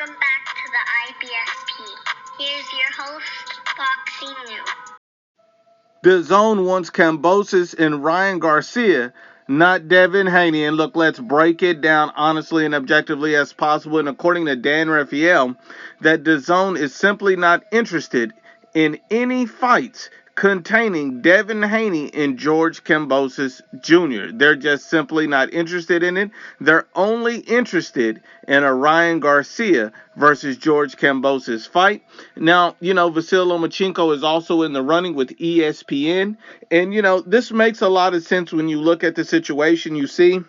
Welcome back to the IBFP. Here's your host, Boxing News. DAZN wants Kambosos and Ryan Garcia, not Devin Haney. And look, let's break it down honestly and objectively as possible. And according to Dan Raphael, that DAZN is simply not interested in any fights containing Devin Haney and George Kambosos Jr. They're just simply not interested in it. They're only interested in a Ryan Garcia versus George Kambosos fight. Now, Vasyl Lomachenko is also in the running with ESPN. And, this makes a lot of sense when you look at the situation. You see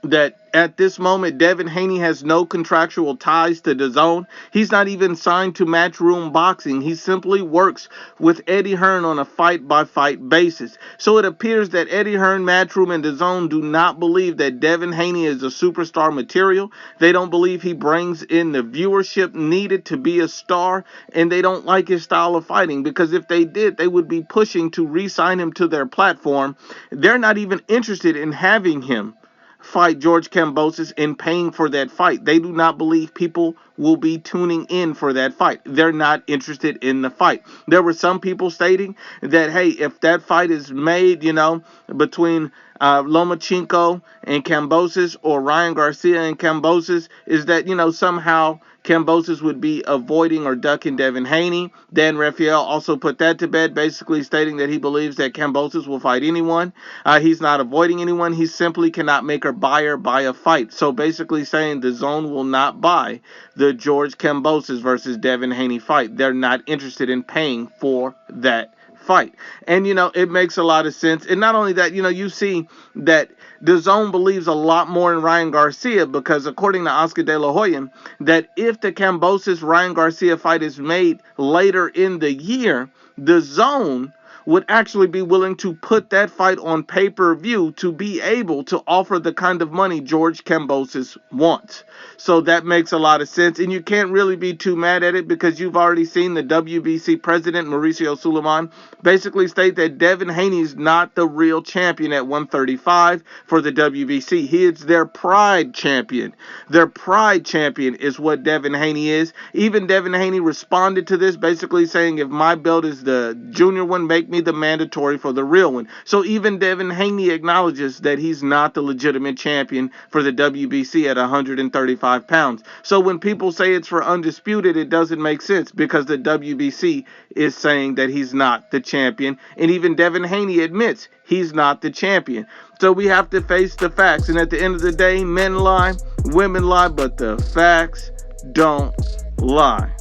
that at this moment, Devin Haney has no contractual ties to DAZN. He's not even signed to Matchroom Boxing. He simply works with Eddie Hearn on a fight-by-fight basis. So it appears that Eddie Hearn, Matchroom, and DAZN do not believe that Devin Haney is a superstar material. They don't believe he brings in the viewership needed to be a star, and they don't like his style of fighting, because if they did, they would be pushing to re-sign him to their platform. They're not even interested in having him fight George Kambosos and paying for that fight. They do not believe people will be tuning in for that fight. They're not interested in the fight. There were some people stating that, hey, if that fight is made, between Lomachenko and Kambosos, or Ryan Garcia and Kambosos, is that, somehow Kambosos would be avoiding or ducking Devin Haney. Dan Raphael also put that to bed, basically stating that he believes that Kambosos will fight anyone. He's not avoiding anyone. He simply cannot make or buy a fight. So basically saying DAZN will not buy the George Kambosos versus Devin Haney fight. They're not interested in paying for that fight. And, it makes a lot of sense. And not only that, you see that DAZN believes a lot more in Ryan Garcia, because according to Oscar De La Hoya, that if the Kambosos-Ryan Garcia fight is made later in the year, DAZN would actually be willing to put that fight on pay-per-view to be able to offer the kind of money George Kambosos wants. So that makes a lot of sense, and you can't really be too mad at it, because you've already seen the WBC president, Mauricio Suleiman, basically state that Devin Haney is not the real champion at 135 for the WBC. He is their pride champion. Their pride champion is what Devin Haney is. Even Devin Haney responded to this, basically saying, if my belt is the junior one, make me the mandatory for the real one. So even Devin Haney acknowledges that he's not the legitimate champion for the WBC at 135 pounds. So when people say it's for undisputed, it doesn't make sense, because the WBC is saying that he's not the champion, and even Devin Haney admits he's not the champion. So we have to face the facts, and at the end of the day, men lie, women lie, but the facts don't lie.